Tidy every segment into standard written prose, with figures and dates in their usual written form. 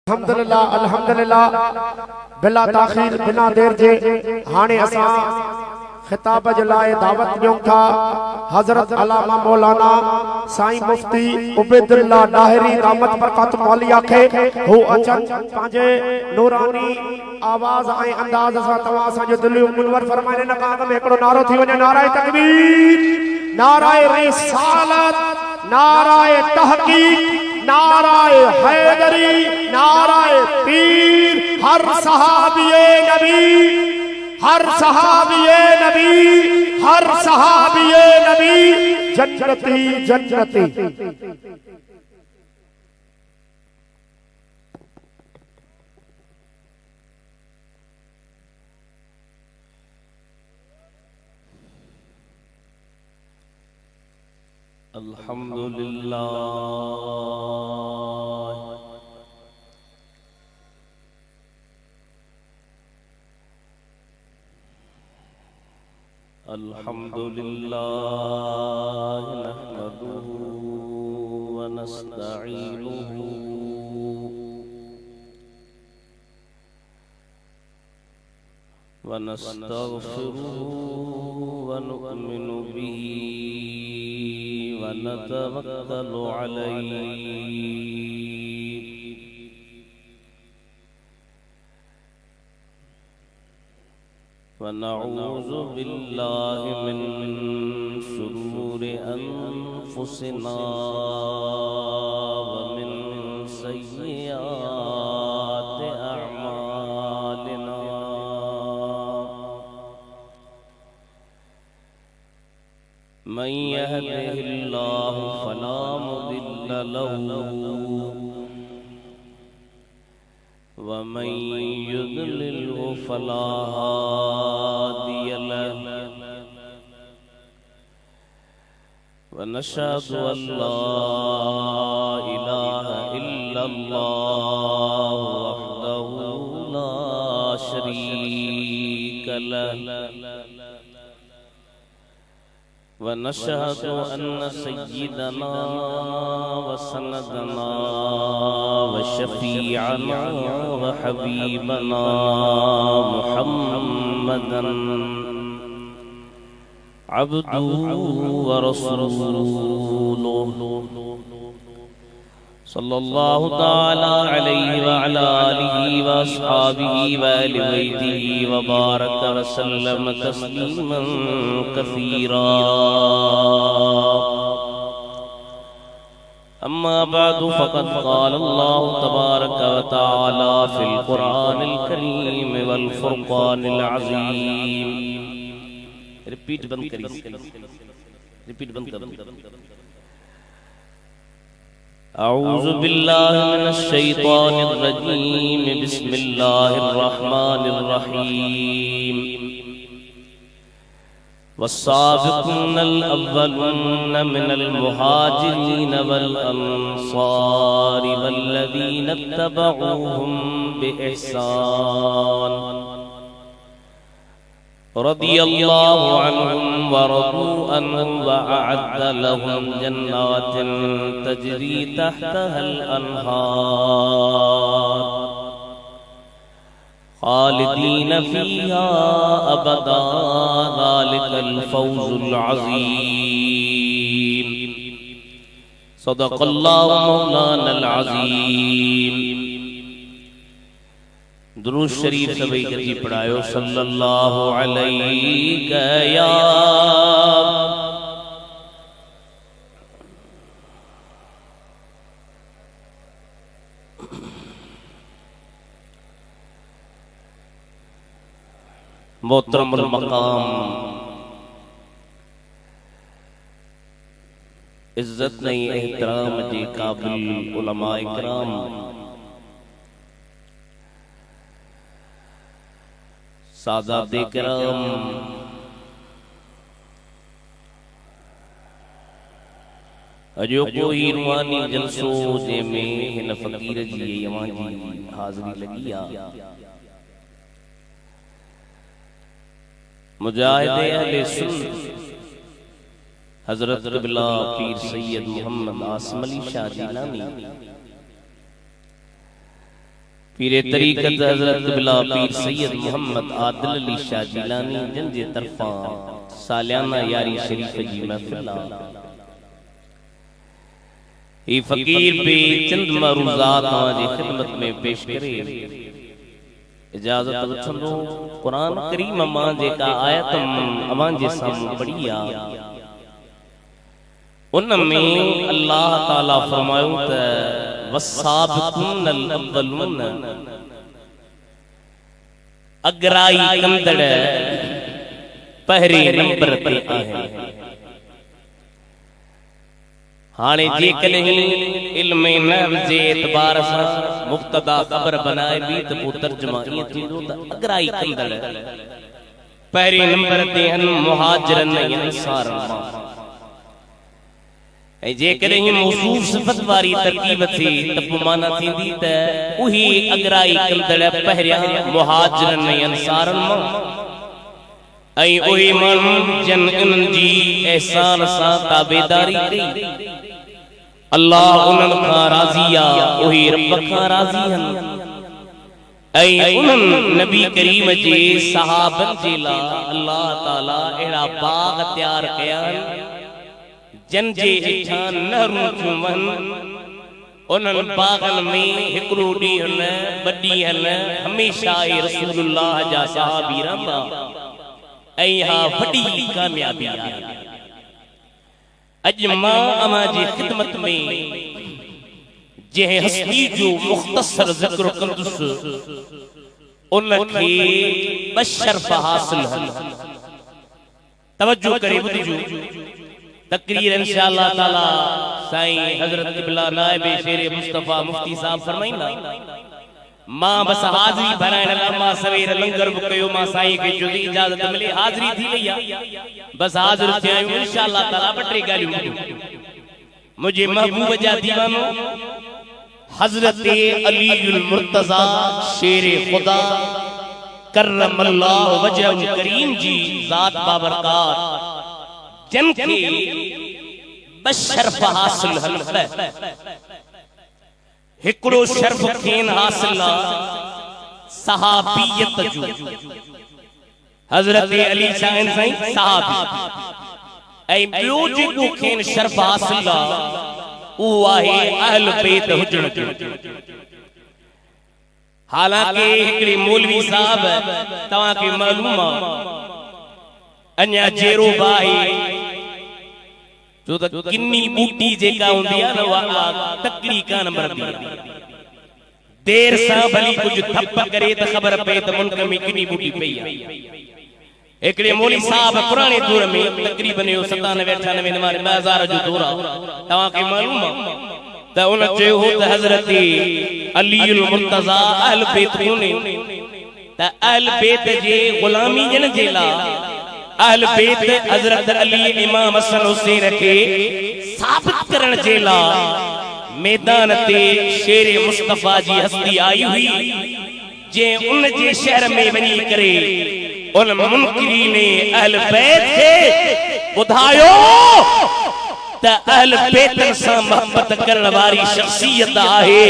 अल्हम्दुलिल्लाह अल्हम्दुलिल्लाह बिला ताखीर बिना देर जे हाने असा खिताब जे लाए दावत ॾियूं था। हजरत अल्लामा मौलाना साईं मुफ्ती उबैदुल्लाह डाहिरी दामत बरकत मौलिया खे हु अचन पांजे नूरानी आवाज ऐं अंदाज सां तव्हां असांजो दिलियूं मुनवर फरमाइने न काग में हिकिड़ो नारो थी वञे, नाराए तकबीर, नाराए रिसालत, नाराए तहकीक, नाराए हैदरी, नाराए पीर। हर सहाबिये नबी, हर सहाबिये नबी, हर सहाबिये नबी जन्नती जन्नती। अल्हम्दुलिल्लाह अल्हम्दुलिल्लाह नहमदुहु व नस्तईनुहु व नस्तगफिरुहु व नु'मिनु बिही व नतवक्कलु अलैहि व नऊज़ु बिल्लाहि मिन शुरूरि अनफुसिना व मिन सय्यिआति अअमालिना। मन यहदिहिल्लाहु फला मुदिल्ल लहु व मन युद्लिल्हु फला हादिय लहु व नशहदु अल्ला इलाहा इल्लल्लाह वहदहु ला शरीक लहु व नशहदु अन्न सय्यिदना व सनदना व शफीअना व हबीबना मुहम्मदन अब्दुहु व रसूलुहु सल्लल्लाहु तआला अलैहि व अला आलिहि व अस्हाबिहि व अहलि बैतिहि व बारक व सल्लम तस्लीमन कसीरा। अम्मा बअदु फ़क़द क़ाल अल्लाहु तबारक व तआला फ़िल क़ुरआनिल करीम वल फ़ुरक़ानिल अज़ीम। रिपीट बंद करिए, रिपीट बंद कर। अऊज़ु बिल्लाहि मिनश शैतानिर रजीम, बिस्मिल्लाहिर रहमानिर रहीम। वस्साबिक़ूनल अव्वलून मिनल मुहाजिरीन वल अंसारि वल्लज़ीना इत्तबऊहुम बिइहसान रदियल्लाहु अन्हुम व रदू अन्हु व अअद्द लहुम जन्नातिन तजरी तहतहल अन्हार खालिदीन फीहा अबदा ज़ालिकल फौज़ुल अज़ीम। सदक़ल्लाहु मौलानल अज़ीम। दुरूद शरीफ सभी कथी पढ़ायो सल्लल्लाहु अलैहि या मोहतरमुल मकाम, इज्जत नहीं एहतराम जे काबिल उलमा इकराम, सादाते किराम, अजो कोई रूहानी जलसो जंहिंमें हिन फ़कीर जी अवां जी हाज़िरी लगी आ। मुजाहिद अहले सुन्नत हजरत क़िबला पीर सैयद मोहम्मद आसिम अली शाह जिलानी पीरे तरीक़त हज़रत क़िबला पीर सैयद मोहम्मद आदिल अली शाह जिलानी जिन जे तरफ़ां सालियाना यारी शरीफ जी महफ़िल ही फ़कीर पे चंद मरूज़ात तव्हांजी ख़िदमत में पेश करे इजाज़त वठंदो। क़ुरान करीम मां जेका आयत अवां जे साम्हूं पढ़ी आ उन में अल्लाह ताला फरमायो त वस्साबिक़ूनल अव्वलून अगराई कंदड़ पहिरें नंबर ते आहिनि। हाणे जेकॾहिं इल्म नहव जे एतबार सां मुब्तदा ख़बर बनाए बि त पोइ तर्जुमा ईअं थींदो त अगराई कंदड़ पहिरें नंबर ते आहिनि मुहाजिरनि ऐं अंसारनि मां। ऐं जेकॾहिं मौसूफ सिफ़त वारी तरकीब थी त पोइ माना थींदी त उही अगराई कंदड़ पहिरियां मुहाजिरनि ऐं अंसारनि मां ऐं उहे माण्हू जन इन्हनि जी एहसान सां ताबेदारी कई अल्लाह उन्हनि खां राज़ी आहे उहे रब खां राज़ी आहिनि ऐं उन्हनि नबी करीम जे सहाबनि जे लाइ अल्लाह ताला अहिड़ा बाग़ तयारु कया आहिनि जन जे हेठां नहरूं थियूं वहनि। उन्हनि बाग़नि में हिकिड़ो ॾींहुं न ॿ ॾींहं न हमेशह रसूलुल्लाह जा सहाबी रहंदा ऐं हा वॾी कामयाबी आहे। अॼु मां अवां जी ख़िदमत में जंहिं हस्ती जो मुख़्तसर ज़िक्र कंदुसि उनखे ॿ शर्फ़ हासिल आहिनि। तवज्जो करे ॿुधिजो। तकरीर इंशाअल्लाह ताला साईं हज़रत क़िबला नाइब शेर मुस्तफ़ा मुफ्ती साहब फरमाईंदा। मां बस हाज़री भराइण लाइ मां सवेर लंगर बि कयो मां साईं खे जो इजाज़त मिले हाज़री थी वई आहे बस हाज़िर थिया आहियूं इंशाअल्लाह ताला। ॿ टे ॻाल्हियूं मुंहिंजे महबूब जा दीवानो हज़रत अलीउल मुर्तज़ा शेर ख़ुदा करमल्लाहु वजहु करीम जी ज़ात बाबरकात जन के ॿ शर्फ़ हासिल आहिनि। हिकिड़ो शर्फ़ खेन हासिल आहे सहाबियत जो। हज़रत अली शाह साईं सहाबी ऐं ॿियो जेको खेन शर्फ़ हासिल आहे उहो आहे अहल बैत हुजण जो। हालांकि हिकिड़े मौलवी साहब तव्हांखे मालूम आहे अञा जेरो बाहे जो त किन्नी बूटी जेका हूंदी आहे न उहा तकड़ी कान मरंदी आहे। देर सां भली कुझु थप करे त ख़बर पए त मुल्क में किन्नी बूटी पई आहे। हिकिड़े मौलवी साहब पुराणे दौर में तक़रीबन 97-98 जो दौर आहे तव्हांखे मालूम आहे त उन चयो हो त हज़रत अलीउल मुर्तज़ा अहल बैत कोन्हे त अहल बैत जे ग़ुलामी जन जे लाइ अहल बैत हज़रत अली इमाम हसन हुसैन के साबित करण जे लाइ मैदान ते शेर मुस्तफा जी हस्ती आई हुई जे उन जे शहर में वञी करे उन मुनकिरीन अहल बैत खे ॿुधायो त अहल बैतन सां मोहब्बत करण वारी शख्सियत आहे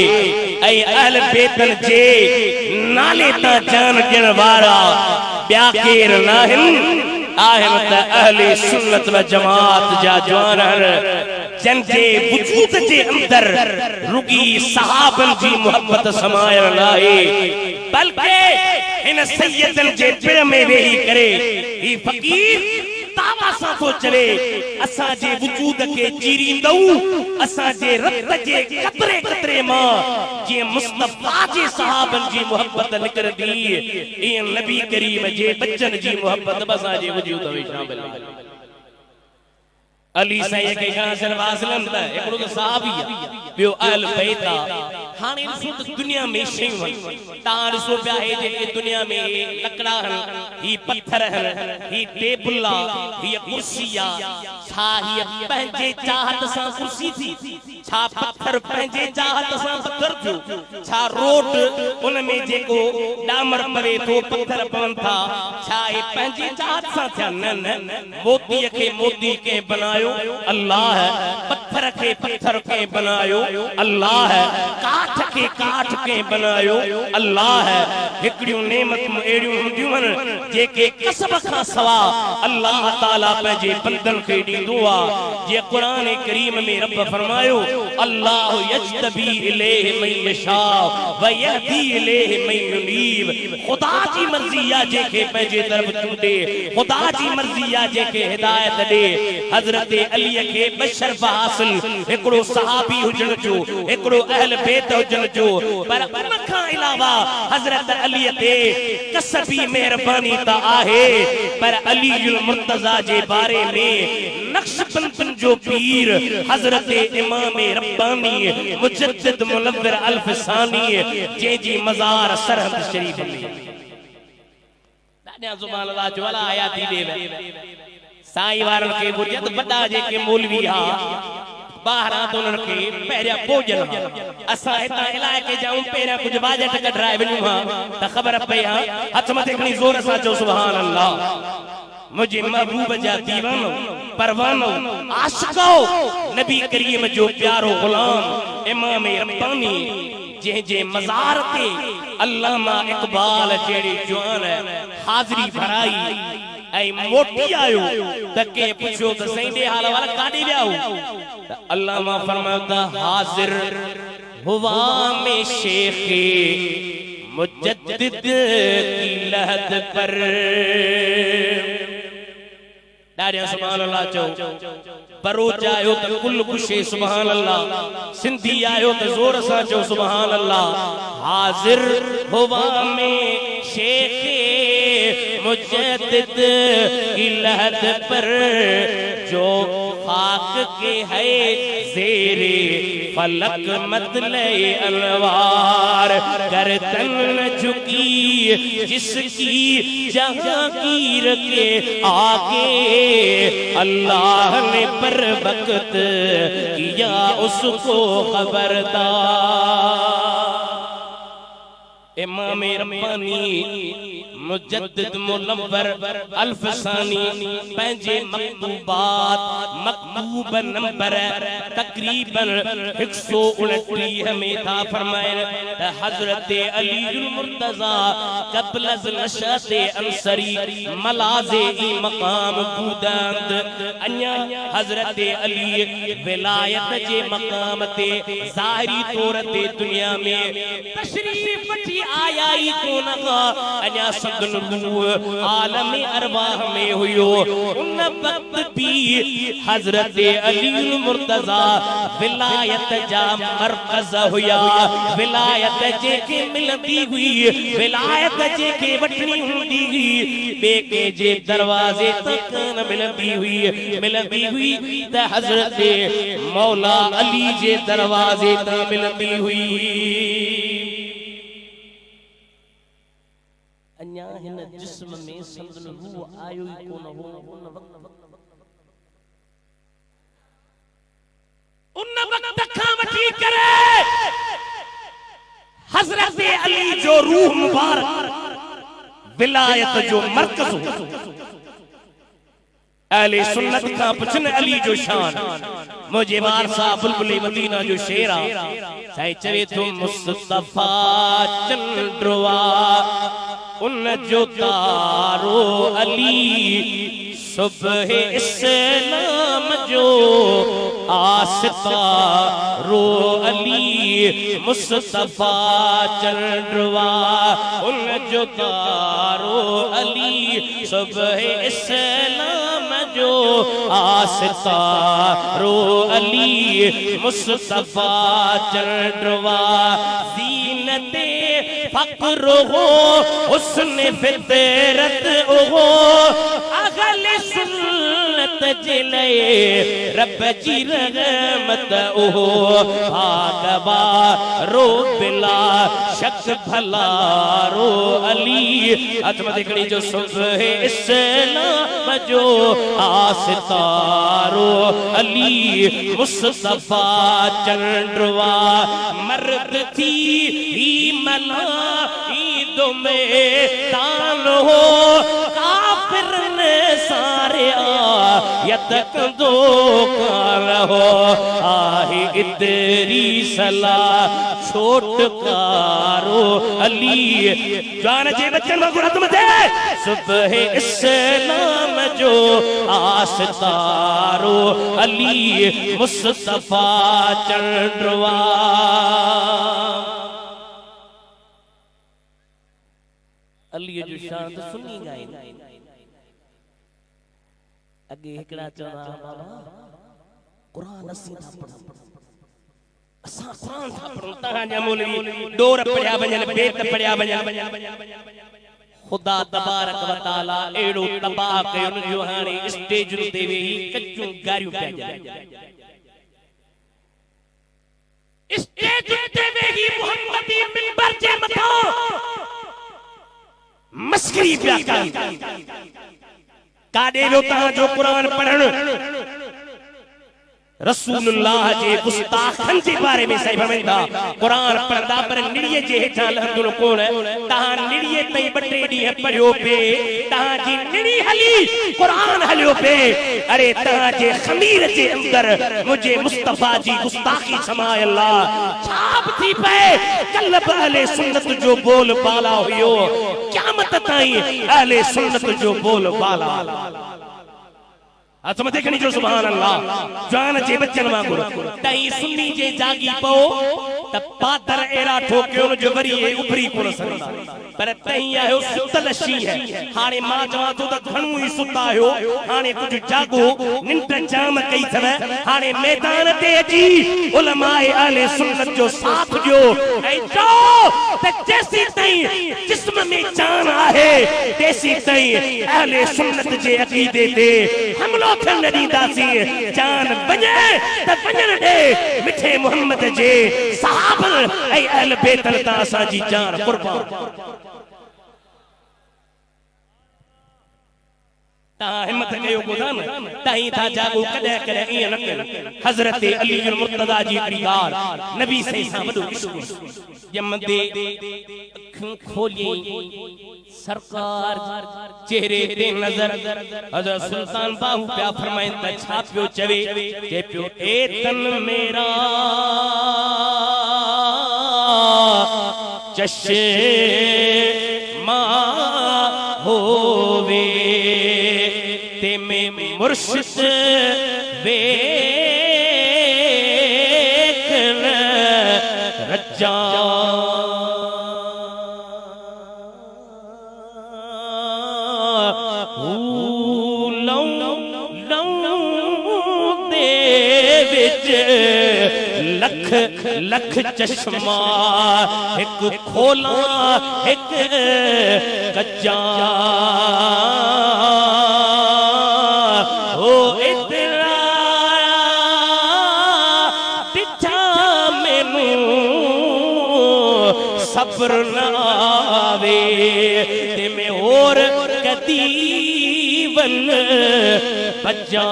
ऐं अहल बैतन जे नाले तां जान ॾियण वारा ॿिया केर न आहिनि आहिनि त अहले सुन्नत व जमात जा जवान जन जे वजूद जे अंदर रुगी सहाबन जी मोहब्बत समायल आहे बल्कि इन सैयदन जे पिण में वेही करे ही फकीर दावा सां थो चवे असां जे वजूद खे चीरींदऊ असां जे रत जे कतरे कतरे मां जे मुस्तफा जे सहाबन जी मोहब्बत निकरदी ए नबी करीम जे बच्चन जी मोहब्बत बसा जे वजूद में शामिल आहे। अली साईं के गांसन वासलन त एकड़ो त सहाबी आहे ॿियो अहल बैत आहे। हाणे ॾिसो त दुनिया में शयूं आहिनि तव्हां ॾिसो पिया हे जेके दुनिया में लकड़ा आहिनि ही पत्थर आहिनि ही टेबल आहे ही कुर्सी आहे छा हीअ पंहिंजे चाहत सां कुर्सी थी छा पत्थर पंहिंजे चाहत सां पत्थर थियो छा रोड उन में जेको डामर पवे थो पत्थर पवन था छा ए पंहिंजे चाहत सां थिया न मोतीअ खे मोती के बनायो अल्लाह पत्थर के पत्थर के बनायो अल्लाह काठ के बनायो अल्लाह हिकड़ियों नेमतूं एड़ियूं हूंदियूं आहिनि जेके कसब खां सवा अल्लाह ताला पंहिंजे बंदन खे ॾींदो आहे जे क़ुरान करीम में रब फरमायो अल्लाह यज्तबी इलैहि मन यशा व यहदी इलैहि मन युनीब खुदा जी मर्ज़ी आहे जेके पंहिंजे तरफ़ चूंडे खुदा जी मर्ज़ी आहे जेके हिदायत ॾे हज़रत अली खे बशरफ हासिल हिकड़ो सहाबी हुजण जो हिकड़ो अहल बैत हुजण जो पर उन खां अलावा हज़रत अली ते कसबी मेहरबानी त आहे पर अलीउल मुर्तज़ा जे बारे में नक्शबंदन जो पीर हज़रत इमाम रब्बानी मुजद्दिद मुनव्वर अल्फसानी जेजी मज़ार सरहद शरीफ में दादा सुभान अल्लाह जो वाला आयाती देवे साईं वारन के बुजत बड़ा जेके मौलवी हा बाहरा तो उन्हनि खे पहिरियां भोजन असां हितां इलाइक़े जाऊं पहिरियां कुझु बाजट कढाए वञूं हा त ख़बर पई हा हथ मथे खणी ज़ोर सां चओ सुभान अल्लाह मुझे महबूब जा दीवानो परवानो आशिको नबी करीम जो प्यारो गुलाम इमाम रब्बानी जे जे मज़ार ते अल्लामा इकबाल जेड़ी जवान हाज़री भराई ऐं मोटी आयो त के पुछो त सही दे हाल वाला काॾे विया हो अल्लामा फरमाता हाज़िर हुआ में शेखे मुजद्दिद की लहद पर दारिया सुभान अल्लाह चो बरोच आयो त कुल खुशे सुभान अल्लाह सिंधी आयो त जोर सां चो सुभान अल्लाह हाज़िर हुआ में शेखे मुजद्दिद की लहद पर जो खाक के है ज़ेरे फलक मतले अनवार गर्दन न झुकी जिसकी जहांगीर के आगे अल्लाह ने पर वक्त किया उसको खबरदार इमाम रब्बानी मुजद्दिद मुनव्वर अल्फसानी पंहिंजे मकतूबात मकतूब नंबर तकरीबन 129 में था फरमाए त हज़रत अलीउल मुर्तज़ा क़ब्ल नशअत अंसरी मलाज़े ई मकाम बूदंद अन्या हज़रत अली विलायत जे मकाम ते ज़ाहिरी तौर ते दुनिया में तशरीफ वठी आया ई कोन अन्या आलम अरवाह में हुयो उन वक्त भी हज़रत अलीउल मुर्तज़ा विलायत जा मरकज़ हुया विलायत जेके मिलंदी हुई विलायत जेके वठणी हुंदी हुई बेके जे दरवाजे तक न मिलंदी हुई त हज़रत मौला अली जे दरवाजे तक मिलंदी हुई अन्या हिन जिस्म में संदन रूह आयो ही कोन हो उन वक्त खां वठी करे हज़रत अली जो रूह मुबारक विलायत जो मरकज़ हो अहले सुन्नत का पुछन अली जो शान मुझे वारसा बुलबुल मदीना जो शेरा साईं चवे तो मुस्तफा चंद्रवा उन जो तारो अली सुबह इस्लाम जो आस्तारो अली मुस्तफा चंद्रवा उन जो तारो अली सुबह इस्लाम जो आस्तारो अली मुस्तफा चंद्रवा ज़ीनते फक्र हो हुस्न फितरत हो अहले सुन्नत तजले रब जी रहमत ओ आगवा रो बिला शक भला रो अली अजम देखनी जो सुबह इस्लाम जो आस्तारो अली मुस्तफा चंद्रवा मर्द थी ही मला ईदों में दान हो काफिर ने सारे यतक दो काल हो आहे इतरी सला छोट कारो अली जान जे बच्चन मगुरत में दे सुबह इस्लाम जो आस्तारो अली मुस्तफा चंद्रवा अली जो शान तो सुनी गाई अगे हिकड़ा चवंदा बाबा कुरान सीधा पढ़ो असा कुरान था पढ़ो तहां जा मौलवी डोर पढ़या वञन बेत पढ़या वञन खुदा तबारक व तआला एड़ो तबाह कयो जो हाणे स्टेज ते वेही कच्चू गारियूं पिया स्टेज ते वेही मोहम्मदी मिंबर जे मथा मस्करी पिया कनि काडे वियो तहां जो कुरान पढ़ण रसूलुल्लाह जे गुस्ताखन जे बारे में सही फरमाइंदा कुरान पढ़दा पर निड़िए जे हेठा लहंदो कोन तहां निड़िए तई बटे डी पढ़ियो पे तहां जी निड़ी हली कुरान हलियो पे अरे तहां जे खमीर जे अंदर मुझे मुस्तफा जी गुस्ताखी समाय अल्लाह छाप थी पे कल्ब अहले सुन्नत जो बोल बाला हुयो क़यामत ताईं अहले सुन्नत जो बोल बाला अतम देखनी जो सुभान अल्लाह जान जे बच्चन वांगुर तई सुन्नी जे जागी पो त पादर एरा ठोके उन जो वरी उभरी कोन सकदा पर तई आयो सुतल शी है हाने मां जवा तो त घणो ही सुता आयो हाने कुछ जागो निंड जाम कई थवे हाने मैदान ते अची उलमाए अहले सुन्नत जो साथ दियो ऐ जो त जैसी तई जिस्म में जान आहे तेसी तई अहले सुन्नत जे अकीदे ते हमलो खन दीदासी जान बने त वञण दे मिठे मोहम्मद जे सहाबा ऐ अहल बैत ता असा जी जान कुर्बान ता हिम्मत कयो गोदान ताई था जागो कदे करे ई न कर हजरत अली मुर्तजा जी की गाल नबी से सामदो जम दे खोली सरकार चेहरे ते नजर हजरत सुल्तान बाहू पे फरमाइन त छापियो चवे के पियो ए तन मेरा चशे मा होवे ते में मुर्शिद वेख रजा लख लख चश्मा एक खोला एक कच्चा हो इतना तिछा मैनू सब्र न आवे ते मैं और कदी वन बचा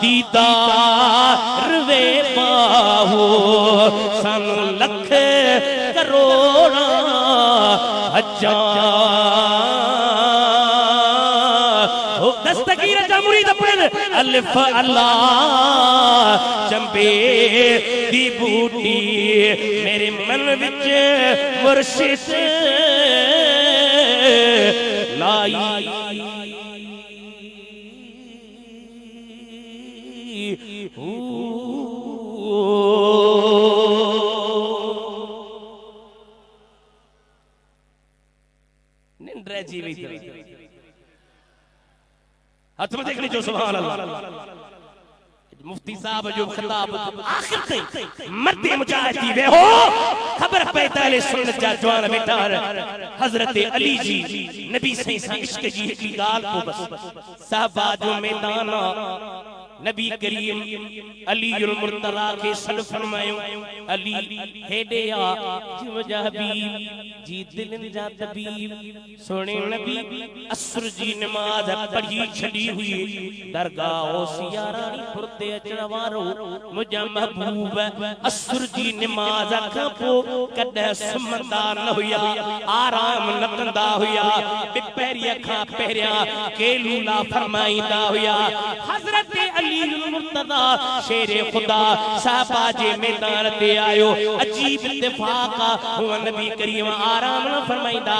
दीदार वे पाहो सानू लख करोड़ा हजार हो दस्तगीर जमुरीद पढ़ अलिफ अल्लाह चंबे दी बूटी मेरे मन विच मुर्शिद लाई निंद्रा जीवित हाथ में देखनी जो सुभान अल्लाह मुफ्ती साहब जो खिताब आखिर ताईं मर्दे मुजाहिद थी वे हो खबर पई ताले सुन्नत जा जवान बेटा हजरत अली जी नबी सही सा इश्क जी हिकड़ी गाल को बस साहबा जो मैदान नबी करीम अलीउल मुर्तज़ा के सल फरमायो अली हेडे आ मुझा हबीब जी दिलन जा तबीब सोने नबी असर जी नमाज पढ़ी छड़ी हुई दरगाह ओसिया रानी फुरते अचण वारो मुझा महबूब असर जी नमाज खां पो कदे सुमंदा न हुया आराम न कंदा हुया पैरिया खां पहिरिया केलूला फरमाईंदा हुया हजरत अलीउल मुर्तज़ा शेरे खुदा साहबा जे मैदान ते आयो अजीब इत्तेफाक हुआ नबी करीम आराम न फरमाइंदा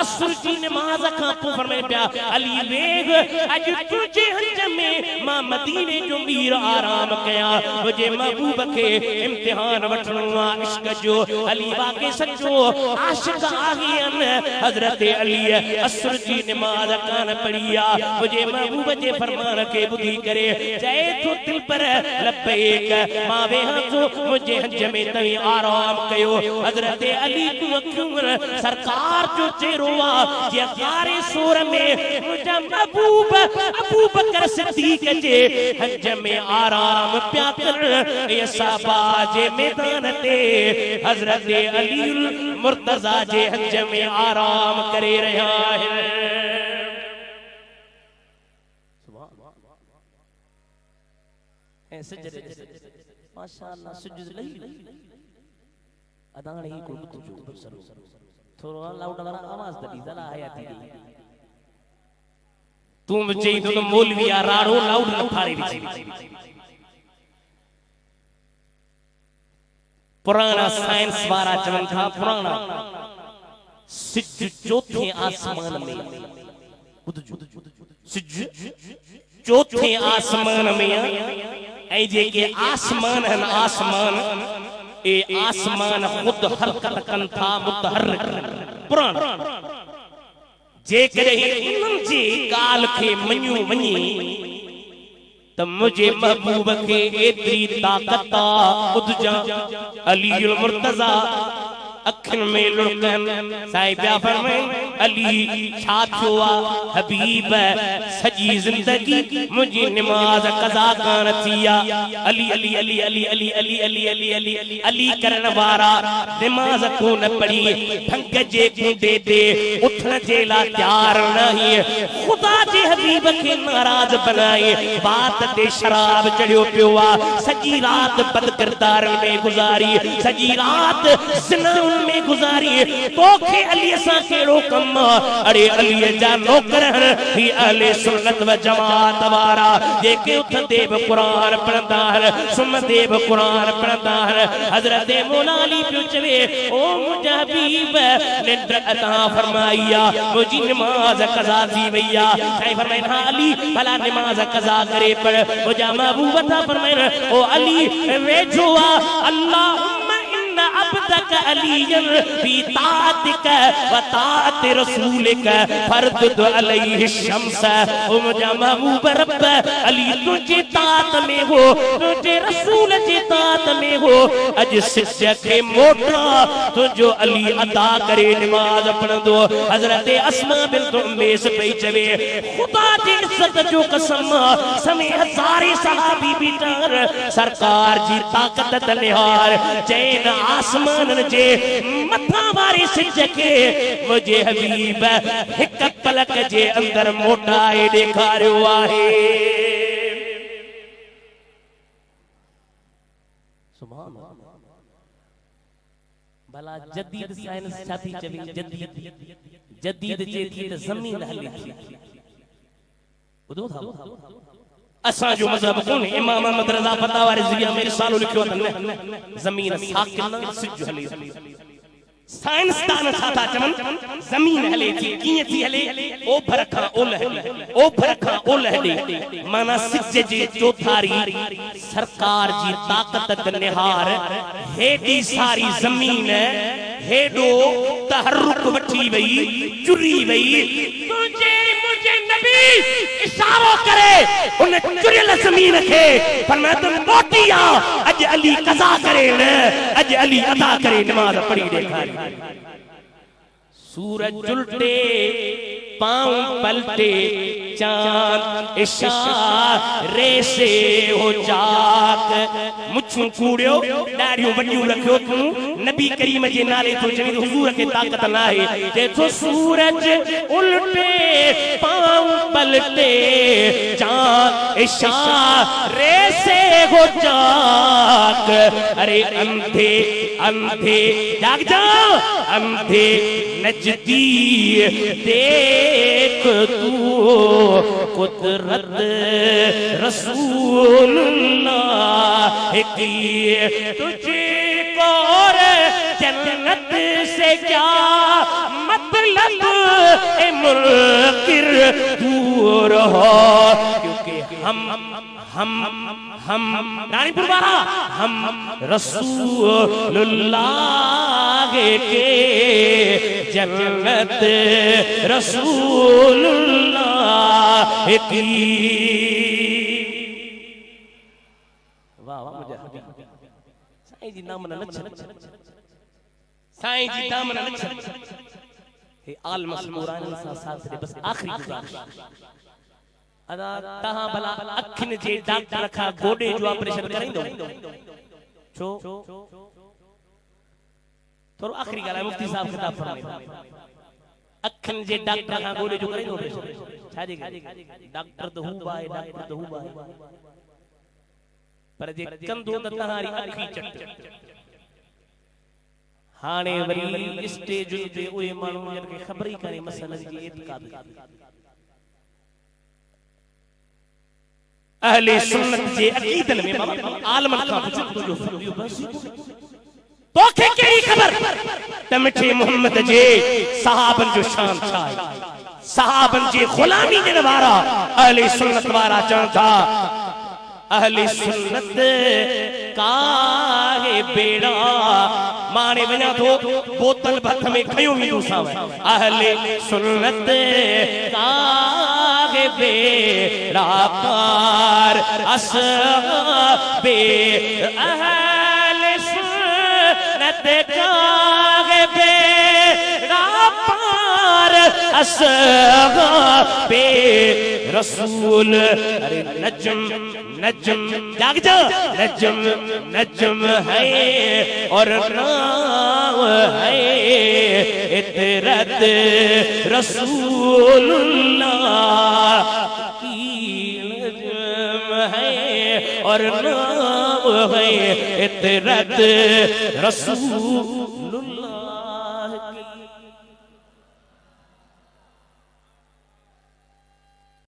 असर जी नमाज खां पो फरमाए पिया अली वेग अज तुझे हंज में मां मदीने जो मीर आराम कया मुझे महबूब के इम्तिहान वठणो आ इश्क जो अली वाके सच्चो आशिक आगियन हजरत अली असर जी नमाज कान पढ़िया मुझे महबूब जे फरमान के बुधी करे जय तो दिल पर लब्बैक मावे हाथो मुझे हंज में तवी आराम कयो हजरत अली तू अखुर सरकार जो चेहरो आ जे गारे सोर में मुझा महबूब अबू बकर सिद्दीक जे हंज में आराम प्या कर ये साहबा जे मैदान ते हजरत अलीउल मुर्तज़ा जे हंज में आराम करे रहा है सजदे माशाअल्लाह सुजुद लई अदान ही को तुजो बसरो थोड़ा लाउड वाला आवाज दली जरा आया थी तुम चई तो मौलवी आ राड़ो लाउड लफारे विच पुराना साइंस वाला चवन था पुराना सिज चौथे आसमान में सिज चौथे आसमान में ऐ जे के आसमान है आसमान ए आसमान खुद हरकत कन था मुतहर्रिक पुराण जे करे इनन जी गाल के मन्यू वनी त मुझे महबूब के एतरी ताकत उदजा अलीउल मुर्तज़ा अखन में लुकन साईं प्या फरमाए अली छाछुआ हबीब सजी जिंदगी मुझे नमाज कज़ा कान थिया अली अली अली अली अली अली अली अली अली अली अली करन वारा नमाज को न पढ़ी ढंग जे गुंडे दे उठन जे ला तैयार नहीं खुदा जे हबीब के नाराज बनाए बात ते शराब चढ़ियो पियोआ सजी रात बद किरदार में गुजारी सजी रात जिना में गुजारी तोखे अली सा केड़ो कम अरे अली जा नौकर ही अहले सुन्नत व जमात वारा जेके उठ देव कुरान पढ़दा है सुन देव कुरान पढ़दा है हजरत मौला अली पूछवे ओ मुझा हबीब ने अता फरमाया मुझी नमाज कज़ा थी भैया साईं फरमाया अली भला नमाज कज़ा करे पर मुझा महबूब था फरमाया ओ अली वेठो अल्लाह अब्दक अलीयन फी तातिक व तात रसूलिक फर्द अलैहि शम्स ओ मुझा महबूब रब अली तुझे तात में हो तुझे रसूल जे तात में हो अज सिज के मोटा तुझो अली अदा करे नमाज पढ़ंदो हजरत अस्मा बिन्त उमैस पई चवे खुदा जी इज्जत जो कसम समे हजारे सहाबी बिचार सरकार जी ताकत तलिहार चैन आसमान जे मथा वारी सिज के मुझे हबीब हिक पलक जे अंदर मोटाए देखारियो आहे सुभान अल्लाह भला जदीद साइंस छाती चवी जदीद जे थी त जमीन हली थी बुधो था असा जो मजहब कोन इमाम अहमद रजा फतावा रिज़विया में रिसालो लिखियो त जमीन साकिन सिज हली साइंस दान था चमन जमीन हले थी कीअं थी हले ओभर खां ओलह ॾे माना सिज जे चौथारी सरकार जी ताकत निहार हेॾी सारी जमीन हेॾो तहरुक वठी वई चुरी वई तुझे मुझे नबी इशारो करे उन चुरियल ज़मीन खे फरमाया त मोटी आ अज अली कज़ा करे न अज अली अदा करे नमाज पढ़ी ॾेखारी सूरज उल्टे पांव पलटे चांद इशारे से हो जाग मुछू कूड़ियो दाढ़ियों वड्डियूं रखियो तू नबी करीम जे नाले तो चवी हुजूर के ताकत ना है जे तो सूरज उल्टे पांव पलटे चांद इशारे से हो जाग अरे अंधे अंधे जाग जाओ अंधे नजदी देख तू कुदरत रसूलुल्लाह की तुझको और जन्नत से क्या मतलब ए मुनकिर दूर हो क्योंकि हम रानीपुर वाला हम रसूलुल्लाह के जन्नत रसूलुल्लाह की वाह वाह मुझे साईं जी नाम न लच्छन साईं जी नाम न लच्छन हे आल मसमूरान साथ से बस आखिरी गुजारिश अदा तहां भला अखिन जे डॉक्टर खा गोडे जो ऑपरेशन करिंदो छो थोरो आखिरी गाल मुफ्ती साहब खिताब फरमाइंदा अखिन जे डॉक्टर खा गोडे जो करिंदो ऑपरेशन छाजे डॉक्टर तो हूं बाए डॉक्टर तो हूं बाए पर जे कंदो त तहारी अखी चट हाने वरी स्टेज ते ओए माण्हू जन के खबर ही काने मसलन जी इत्काद अहले सुन्नत जे अकीदन में आलमन का पुछो जो बस तोखे केड़ी खबर त मिठे मोहम्मद जे सहाबन जो शान छाए सहाबन जे गुलामी जन वारा अहले सुन्नत वारा चण था अहले सुन्नत काहे बेड़ा माने वना तो बोतल भथ में खयो ही दूसाव अहले सुन्नत काहे बेड़ा पार असबे अहले सुन्नत काहे बेड़ा पार असबे रसूल अरे नजम नजम जाग जा नजम नजम है और नाम है इतरत रसूलुल्लाह की नजम है और नाम है इतरत रसूलुल्लाह